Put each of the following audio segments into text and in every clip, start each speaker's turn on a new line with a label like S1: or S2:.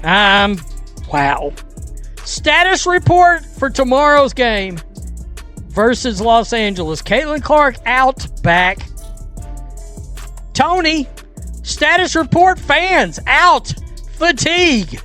S1: Wow. Status report for tomorrow's game versus Los Angeles. Caitlin Clark out back. Tony, status report, fans out. Fatigue.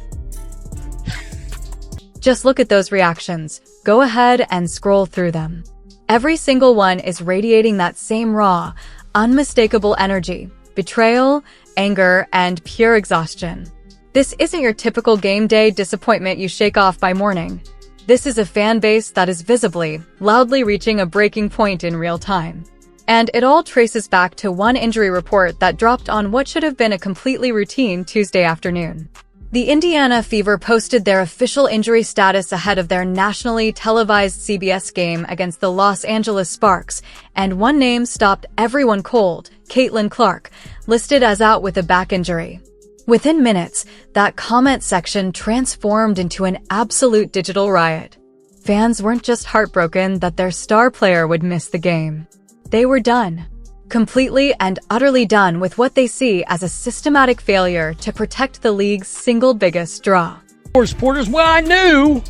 S2: Just look at those reactions. Go ahead and scroll through them. Every single one is radiating that same raw, unmistakable energy, betrayal, anger, and pure exhaustion. This isn't your typical game day disappointment you shake off by morning. This is a fan base that is visibly, loudly reaching a breaking point in real time. And it all traces back to one injury report that dropped on what should have been a completely routine Tuesday afternoon. The Indiana Fever posted their official injury status ahead of their nationally televised CBS game against the Los Angeles Sparks, and one name stopped everyone cold: Caitlin Clark, listed as out with a back injury. Within minutes, that comment section transformed into an absolute digital riot. Fans weren't just heartbroken that their star player would miss the game. They were done. Completely and utterly done with what they see as a systematic failure to protect the league's single biggest draw.
S1: Supporters, well, I knew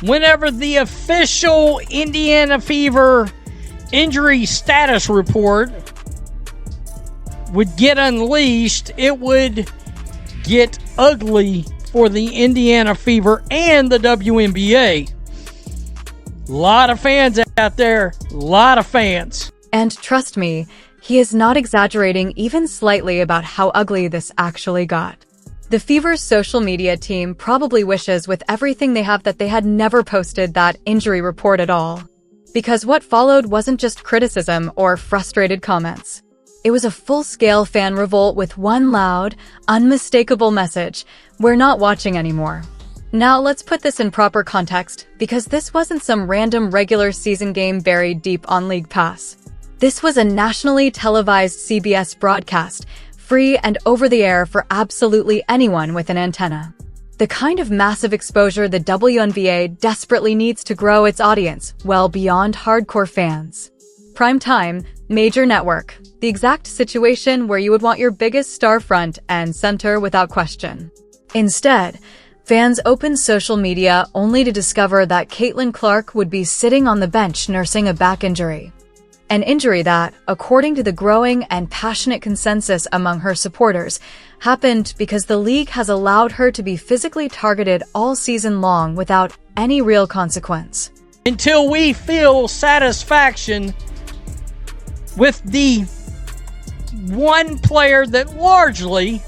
S1: whenever the official Indiana Fever injury status report would get unleashed, it would get ugly for the Indiana Fever and the WNBA. A lot of fans out there, a lot of fans.
S2: And trust me, he is not exaggerating even slightly about how ugly this actually got. The Fever's social media team probably wishes with everything they have that they had never posted that injury report at all. Because what followed wasn't just criticism or frustrated comments. It was a full-scale fan revolt with one loud, unmistakable message: we're not watching anymore. Now let's put this in proper context, because this wasn't some random regular season game buried deep on League Pass. This was a nationally televised CBS broadcast, free and over-the-air for absolutely anyone with an antenna. The kind of massive exposure the WNBA desperately needs to grow its audience well beyond hardcore fans. Prime time, major network, the exact situation where you would want your biggest star front and center without question. Instead, fans opened social media only to discover that Caitlin Clark would be sitting on the bench nursing a back injury. An injury that, according to the growing and passionate consensus among her supporters, happened because the league has allowed her to be physically targeted all season long without any real consequence.
S1: Until we feel satisfaction with the one player that largely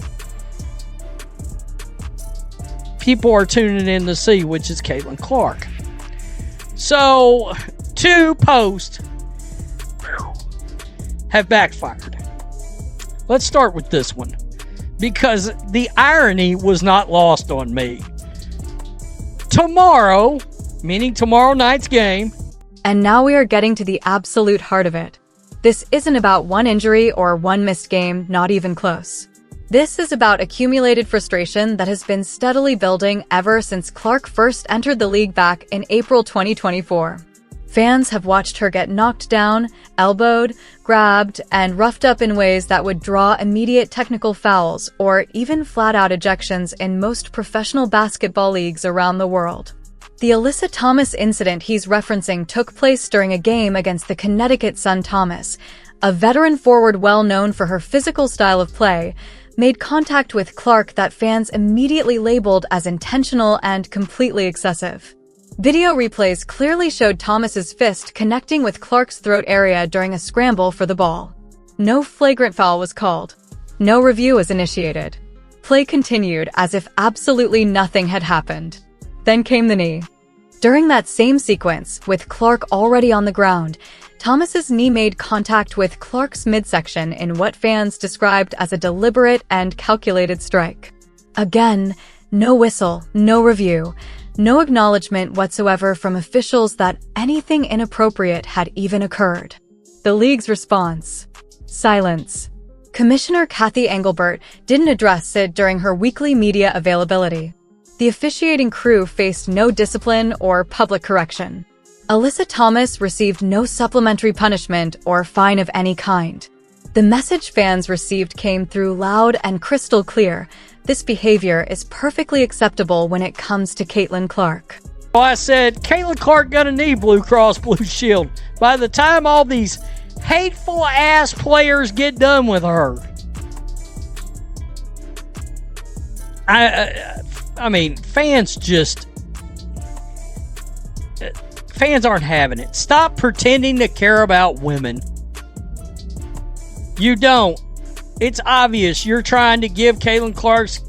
S1: people are tuning in to see, which is Caitlin Clark. So, two posts have backfired. Let's start with this one, because the irony was not lost on me. Tomorrow, meaning tomorrow night's game.
S2: And now we are getting to the absolute heart of it. This isn't about one injury or one missed game, not even close. This is about accumulated frustration that has been steadily building ever since Clark first entered the league back in April 2024. Fans have watched her get knocked down, elbowed, grabbed, and roughed up in ways that would draw immediate technical fouls or even flat-out ejections in most professional basketball leagues around the world. The Alyssa Thomas incident he's referencing took place during a game against the Connecticut Sun. Thomas, a veteran forward well known for her physical style of play, made contact with Clark that fans immediately labeled as intentional and completely excessive. Video replays clearly showed Thomas's fist connecting with Clark's throat area during a scramble for the ball. No flagrant foul was called. No review was initiated. Play continued as if absolutely nothing had happened. Then came the knee. During that same sequence, with Clark already on the ground, Thomas's knee made contact with Clark's midsection in what fans described as a deliberate and calculated strike. Again, no whistle, no review, no acknowledgement whatsoever from officials that anything inappropriate had even occurred. The league's response: silence. Commissioner Kathy Engelbert didn't address it during her weekly media availability. The officiating crew faced no discipline or public correction. Alyssa Thomas received no supplementary punishment or fine of any kind. The message fans received came through loud and crystal clear: This behavior is perfectly acceptable when it comes to Caitlin Clark.
S1: Well, I said, Caitlin Clark gonna need Blue Cross Blue Shield by the time all these hateful ass players get done with her. I mean, fans aren't having it. Stop pretending to care about women. You don't. It's obvious you're trying to give Caitlin Clark's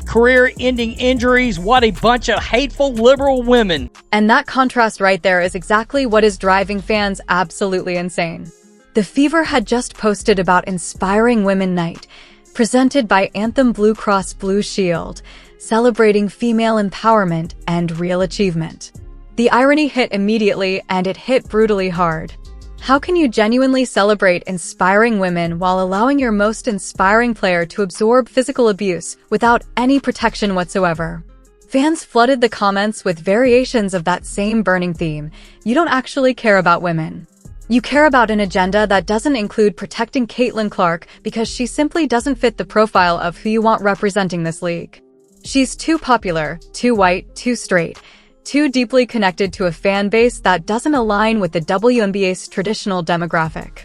S1: career-ending injuries. What a bunch of hateful liberal women.
S2: And that contrast right there is exactly what is driving fans absolutely insane. The Fever had just posted about Inspiring Women Night, presented by Anthem Blue Cross Blue Shield, celebrating female empowerment and real achievement. The irony hit immediately, and it hit brutally hard. How can you genuinely celebrate inspiring women while allowing your most inspiring player to absorb physical abuse without any protection whatsoever? Fans flooded the comments with variations of that same burning theme. You don't actually care about women. You care about an agenda that doesn't include protecting Caitlin Clark because she simply doesn't fit the profile of who you want representing this league. She's too popular, too white, too straight, too deeply connected to a fan base that doesn't align with the WNBA's traditional demographic.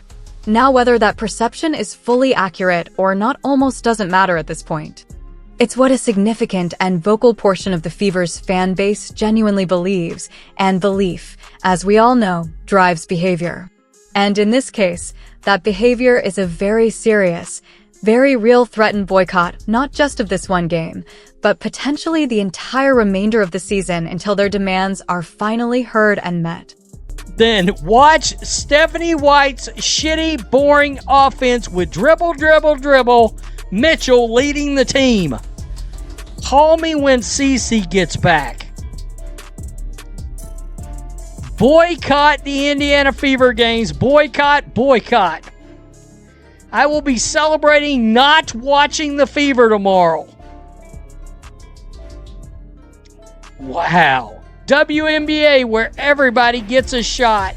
S2: Now, whether that perception is fully accurate or not almost doesn't matter at this point. It's what a significant and vocal portion of the Fever's fan base genuinely believes, and belief, as we all know, drives behavior. And in this case, that behavior is a very serious, very real threatened boycott, not just of this one game, but potentially the entire remainder of the season until their demands are finally heard and met.
S1: Then watch Stephanie White's shitty, boring offense with dribble, Mitchell leading the team. Call me when Cece gets back. Boycott the Indiana Fever games. Boycott. I will be celebrating not watching the Fever tomorrow. Wow. WNBA, where everybody gets a shot.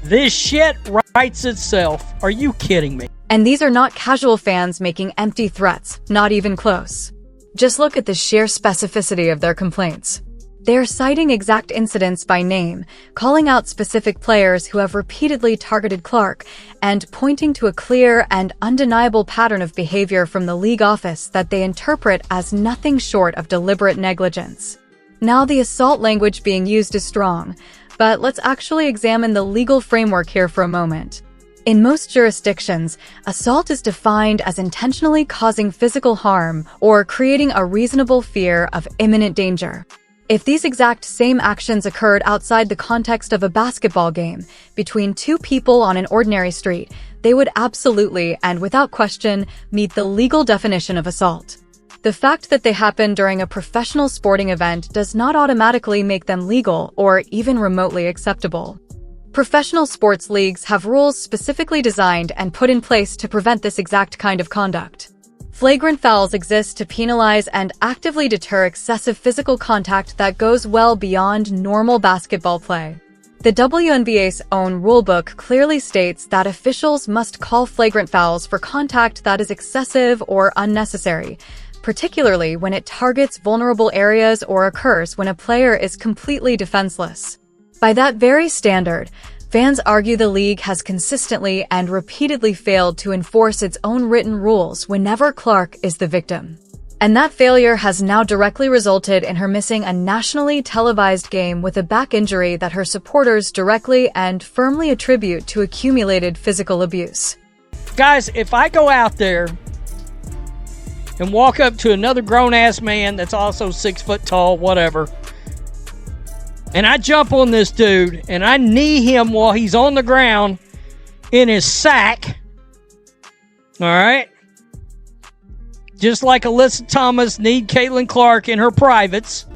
S1: This shit writes itself. Are you kidding me?
S2: And these are not casual fans making empty threats, not even close. Just look at the sheer specificity of their complaints. They're citing exact incidents by name, calling out specific players who have repeatedly targeted Clark, and pointing to a clear and undeniable pattern of behavior from the league office that they interpret as nothing short of deliberate negligence. Now, the assault language being used is strong, but let's actually examine the legal framework here for a moment. In most jurisdictions, assault is defined as intentionally causing physical harm or creating a reasonable fear of imminent danger. If these exact same actions occurred outside the context of a basketball game between two people on an ordinary street, they would absolutely and without question meet the legal definition of assault. The fact that they happen during a professional sporting event does not automatically make them legal or even remotely acceptable. Professional sports leagues have rules specifically designed and put in place to prevent this exact kind of conduct. Flagrant fouls exist to penalize and actively deter excessive physical contact that goes well beyond normal basketball play. The WNBA's own rulebook clearly states that officials must call flagrant fouls for contact that is excessive or unnecessary, particularly when it targets vulnerable areas or occurs when a player is completely defenseless. By that very standard, fans argue the league has consistently and repeatedly failed to enforce its own written rules whenever Clark is the victim. And that failure has now directly resulted in her missing a nationally televised game with a back injury that her supporters directly and firmly attribute to accumulated physical abuse.
S1: Guys, if I go out there and walk up to another grown-ass man that's also 6 foot tall, whatever, and I jump on this dude, and I knee him while he's on the ground in his sack. All right? Just like Alyssa Thomas kneed Caitlin Clark in her privates.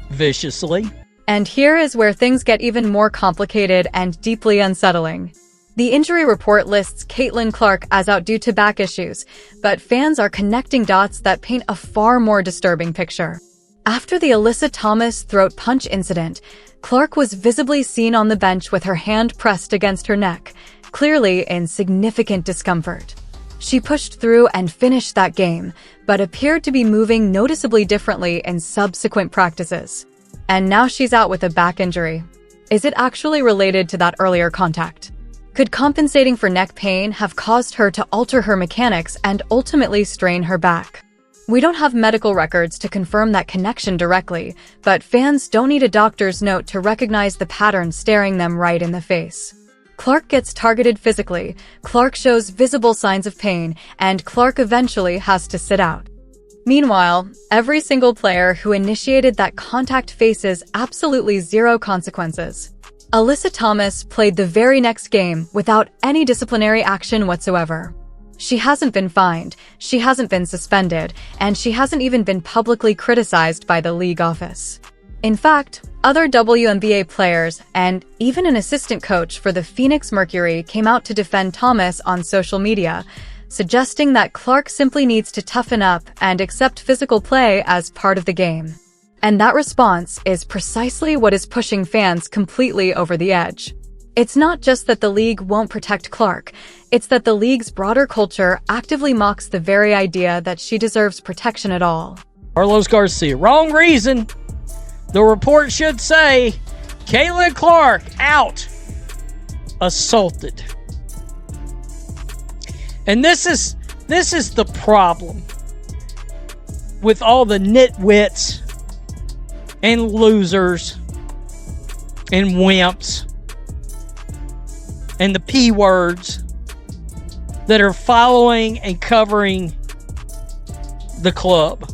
S1: Viciously.
S2: And here is where things get even more complicated and deeply unsettling. The injury report lists Caitlin Clark as out due to back issues, but fans are connecting dots that paint a far more disturbing picture. After the Alyssa Thomas throat punch incident, Clark was visibly seen on the bench with her hand pressed against her neck, clearly in significant discomfort. She pushed through and finished that game, but appeared to be moving noticeably differently in subsequent practices. And now she's out with a back injury. Is it actually related to that earlier contact? Could compensating for neck pain have caused her to alter her mechanics and ultimately strain her back? We don't have medical records to confirm that connection directly, but fans don't need a doctor's note to recognize the pattern staring them right in the face. Clark gets targeted physically, Clark shows visible signs of pain, and Clark eventually has to sit out. Meanwhile, every single player who initiated that contact faces absolutely zero consequences. Alyssa Thomas played the very next game without any disciplinary action whatsoever. She hasn't been fined, she hasn't been suspended, and she hasn't even been publicly criticized by the league office. In fact, other WNBA players and even an assistant coach for the Phoenix Mercury came out to defend Thomas on social media, suggesting that Clark simply needs to toughen up and accept physical play as part of the game. And that response is precisely what is pushing fans completely over the edge. It's not just that the league won't protect Clark, it's that the league's broader culture actively mocks the very idea that she deserves protection at all.
S1: Carlos Garcia, wrong reason. The report should say, Caitlin Clark out, assaulted. And this is the problem with all the nitwits and losers and wimps and the P words that are following and covering the club.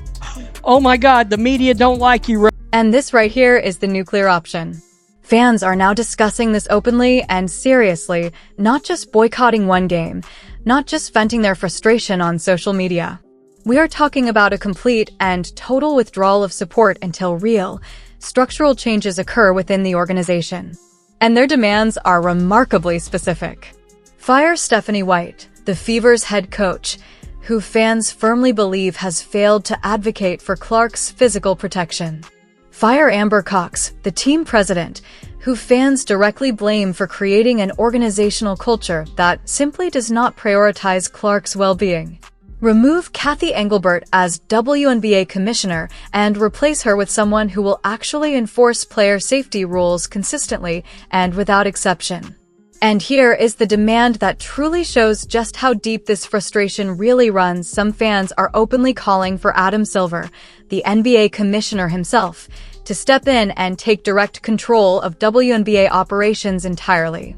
S1: Oh my God, the media don't like you.
S2: And this right here is the nuclear option. Fans are now discussing this openly and seriously, not just boycotting one game, not just venting their frustration on social media. We are talking about a complete and total withdrawal of support until real, structural changes occur within the organization. And their demands are remarkably specific. Fire Stephanie White, the Fever's head coach, who fans firmly believe has failed to advocate for Clark's physical protection. Fire Amber Cox, the team president, who fans directly blame for creating an organizational culture that simply does not prioritize Clark's well-being. Remove Kathy Engelbert as WNBA commissioner and replace her with someone who will actually enforce player safety rules consistently and without exception. And here is the demand that truly shows just how deep this frustration really runs. Some fans are openly calling for Adam Silver, the NBA commissioner himself, to step in and take direct control of WNBA operations entirely.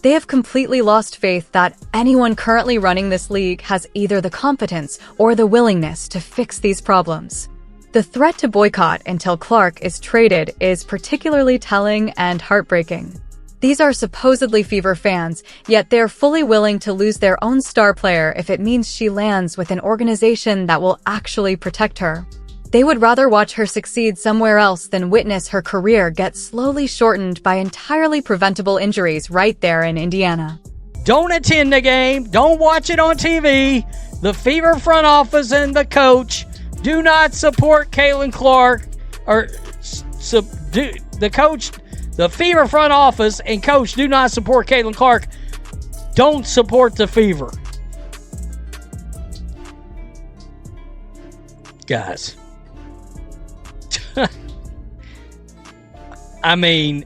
S2: They have completely lost faith that anyone currently running this league has either the competence or the willingness to fix these problems. The threat to boycott until Clark is traded is particularly telling and heartbreaking. These are supposedly Fever fans, yet they're fully willing to lose their own star player if it means she lands with an organization that will actually protect her. They would rather watch her succeed somewhere else than witness her career get slowly shortened by entirely preventable injuries right there in Indiana.
S1: Don't attend the game. Don't watch it on TV. The Fever front office and the coach do not support Caitlin Clark. The Fever front office and coach do not support Caitlin Clark. Don't support the Fever. Guys. I mean,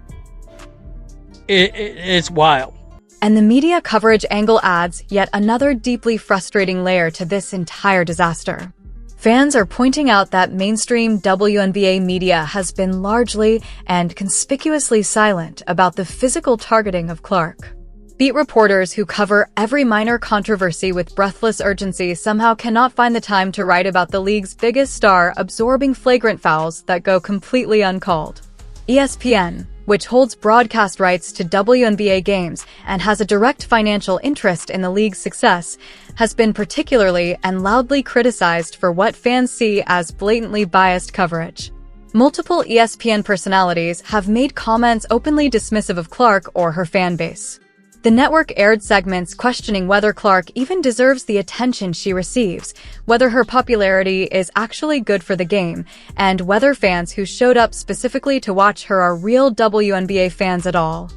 S1: it's wild.
S2: And the media coverage angle adds yet another deeply frustrating layer to this entire disaster. Fans are pointing out that mainstream WNBA media has been largely and conspicuously silent about the physical targeting of Clark. Beat reporters who cover every minor controversy with breathless urgency somehow cannot find the time to write about the league's biggest star absorbing flagrant fouls that go completely uncalled. ESPN, which holds broadcast rights to WNBA games and has a direct financial interest in the league's success, has been particularly and loudly criticized for what fans see as blatantly biased coverage. Multiple ESPN personalities have made comments openly dismissive of Clark or her fan base. The network aired segments questioning whether Clark even deserves the attention she receives, whether her popularity is actually good for the game, and whether fans who showed up specifically to watch her are real WNBA fans at all.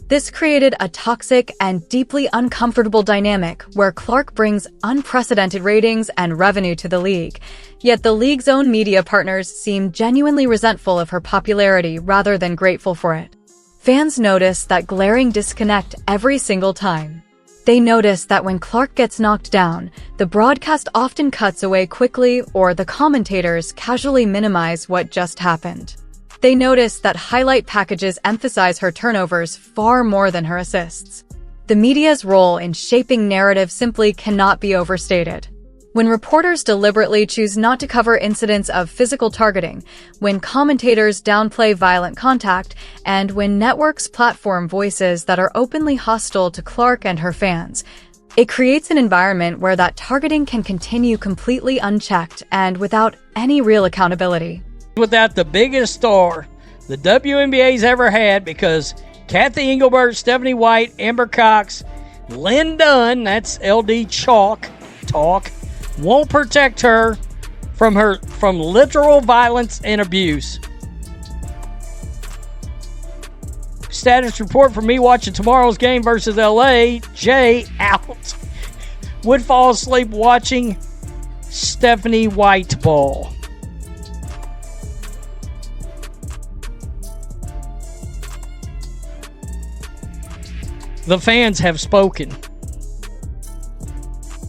S2: This created a toxic and deeply uncomfortable dynamic where Clark brings unprecedented ratings and revenue to the league, yet the league's own media partners seem genuinely resentful of her popularity rather than grateful for it. Fans notice that glaring disconnect every single time. They notice that when Clark gets knocked down, the broadcast often cuts away quickly or the commentators casually minimize what just happened. They notice that highlight packages emphasize her turnovers far more than her assists. The media's role in shaping narrative simply cannot be overstated. When reporters deliberately choose not to cover incidents of physical targeting, when commentators downplay violent contact, and when networks platform voices that are openly hostile to Clark and her fans, it creates an environment where that targeting can continue completely unchecked and without any real accountability.
S1: Without the biggest star the WNBA's ever had, because Kathy Engelbert, Stephanie White, Amber Cox, Lynn Dunn, that's LD Chalk talk, won't protect her from literal violence and abuse. Status report for me watching tomorrow's game versus LA. Jay out. Would fall asleep watching Stephanie White ball. The fans have spoken.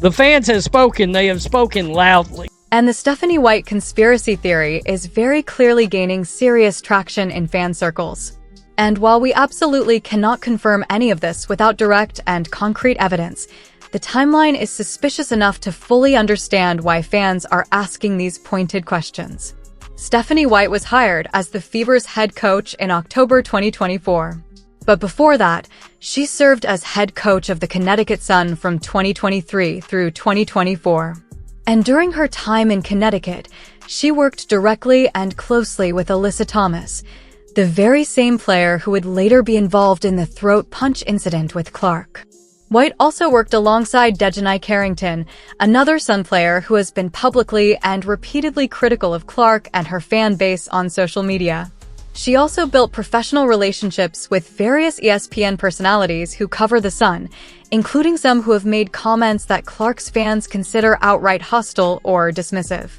S1: The fans have spoken. They have spoken loudly.
S2: And the Stephanie White conspiracy theory is very clearly gaining serious traction in fan circles. And while we absolutely cannot confirm any of this without direct and concrete evidence, the timeline is suspicious enough to fully understand why fans are asking these pointed questions. Stephanie White was hired as the Fever's head coach in October 2024. But before that, she served as head coach of the Connecticut Sun from 2023 through 2024. And during her time in Connecticut, she worked directly and closely with Alyssa Thomas, the very same player who would later be involved in the throat punch incident with Clark. White also worked alongside Dejanai Carrington, another Sun player who has been publicly and repeatedly critical of Clark and her fan base on social media. She also built professional relationships with various ESPN personalities who cover the Sun, including some who have made comments that Clark's fans consider outright hostile or dismissive.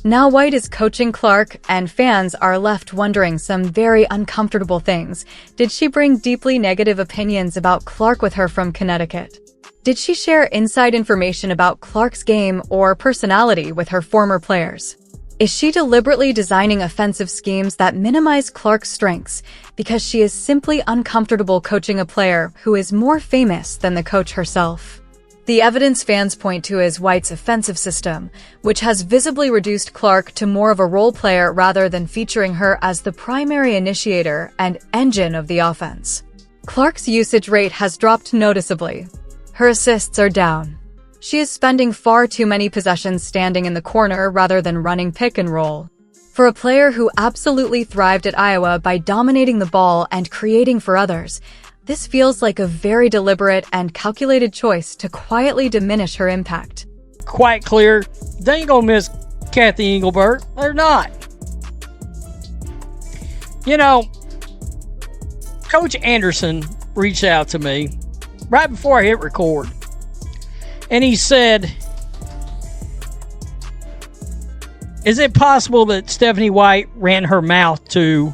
S2: Now White is coaching Clark, and fans are left wondering some very uncomfortable things. Did she bring deeply negative opinions about Clark with her from Connecticut? Did she share inside information about Clark's game or personality with her former players? Is she deliberately designing offensive schemes that minimize Clark's strengths because she is simply uncomfortable coaching a player who is more famous than the coach herself? The evidence fans point to is White's offensive system, which has visibly reduced Clark to more of a role player rather than featuring her as the primary initiator and engine of the offense. Clark's usage rate has dropped noticeably. Her assists are down. She is spending far too many possessions standing in the corner rather than running pick and roll. For a player who absolutely thrived at Iowa by dominating the ball and creating for others, this feels like a very deliberate and calculated choice to quietly diminish her impact.
S1: Quite clear, they ain't gonna miss Kathy Engelbert. They're not. You know, Coach Anderson reached out to me right before I hit record. And he said, is it possible that Stephanie White ran her mouth to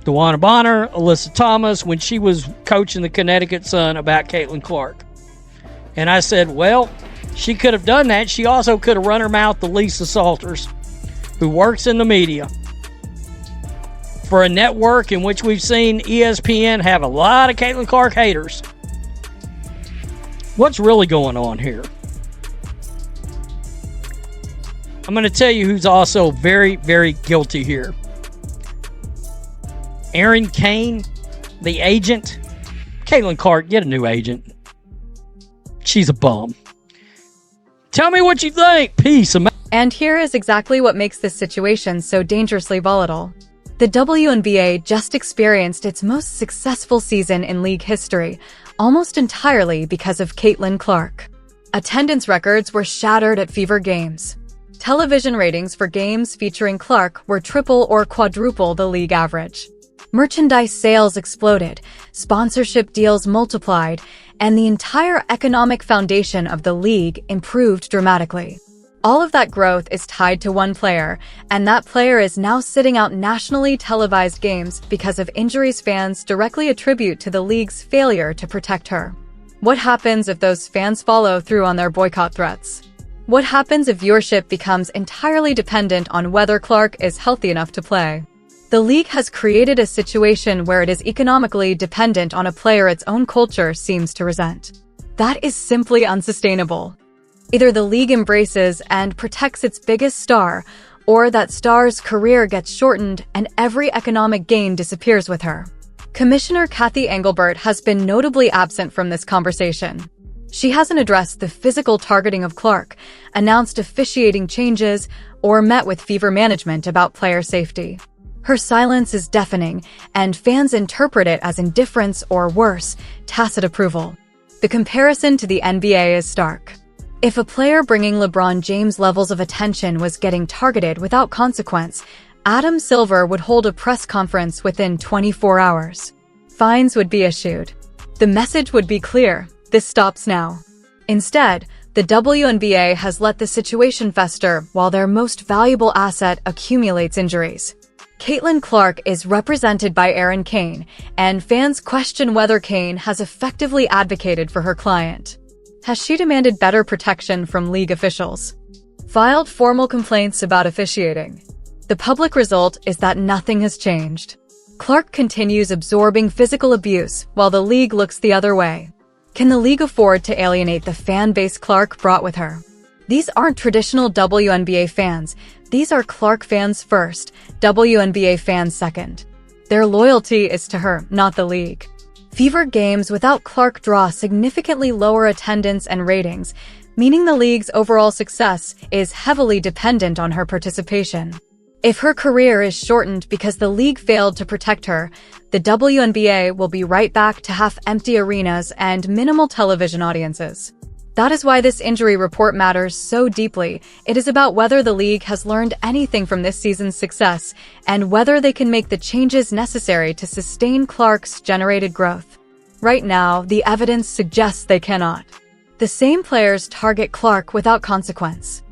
S1: DeWanna Bonner, Alyssa Thomas, when she was coaching the Connecticut Sun about Caitlin Clark? And I said, well, she could have done that. She also could have run her mouth to Lisa Salters, who works in the media for a network in which we've seen ESPN have a lot of Caitlin Clark haters. What's really going on here? I'm going to tell you who's also very, very guilty here. Aaron Kane, the agent. Caitlin Clark, get a new agent. She's a bum. Tell me what you think. Peace.
S2: And here is exactly what makes this situation so dangerously volatile. The WNBA just experienced its most successful season in league history, almost entirely because of Caitlin Clark. Attendance records were shattered at Fever games. Television ratings for games featuring Clark were triple or quadruple the league average. Merchandise sales exploded, sponsorship deals multiplied, and the entire economic foundation of the league improved dramatically. All of that growth is tied to one player, and that player is now sitting out nationally televised games because of injuries fans directly attribute to the league's failure to protect her. What happens if those fans follow through on their boycott threats? What happens if viewership becomes entirely dependent on whether Clark is healthy enough to play? The league has created a situation where it is economically dependent on a player its own culture seems to resent. That is simply unsustainable. Either the league embraces and protects its biggest star, or that star's career gets shortened and every economic gain disappears with her. Commissioner Kathy Engelbert has been notably absent from this conversation. She hasn't addressed the physical targeting of Clark, announced officiating changes, or met with Fever management about player safety. Her silence is deafening, and fans interpret it as indifference or worse, tacit approval. The comparison to the NBA is stark. If a player bringing LeBron James levels of attention was getting targeted without consequence, Adam Silver would hold a press conference within 24 hours. Fines would be issued. The message would be clear: this stops now. Instead, the WNBA has let the situation fester while their most valuable asset accumulates injuries. Caitlin Clark is represented by Erin Kane, and fans question whether Kane has effectively advocated for her client. Has she demanded better protection from league officials? Filed formal complaints about officiating? The public result is that nothing has changed. Clark continues absorbing physical abuse while the league looks the other way. Can the league afford to alienate the fan base Clark brought with her? These aren't traditional WNBA fans. These are Clark fans first, WNBA fans second. Their loyalty is to her, not the league. Fever games without Clark draw significantly lower attendance and ratings, meaning the league's overall success is heavily dependent on her participation. If her career is shortened because the league failed to protect her, the WNBA will be right back to half-empty arenas and minimal television audiences. That is why this injury report matters so deeply. It is about whether the league has learned anything from this season's success and whether they can make the changes necessary to sustain Clark's generated growth. Right now, the evidence suggests they cannot. The same players target Clark without consequence.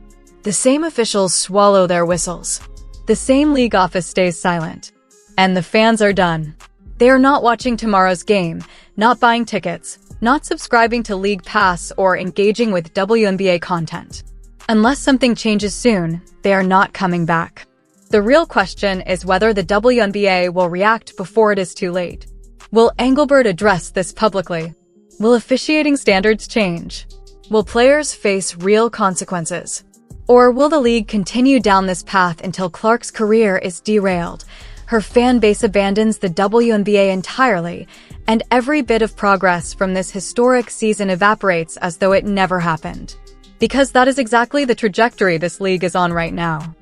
S2: The same officials swallow their whistles. The same league office stays silent. And the fans are done. They are not watching tomorrow's game, not buying tickets, not subscribing to League Pass or engaging with WNBA content. Unless something changes soon, they are not coming back. The real question is whether the WNBA will react before it is too late. Will Engelbert address this publicly? Will officiating standards change? Will players face real consequences? Or will the league continue down this path until Clark's career is derailed, her fan base abandons the WNBA entirely, and every bit of progress from this historic season evaporates as though it never happened? Because that is exactly the trajectory this league is on right now.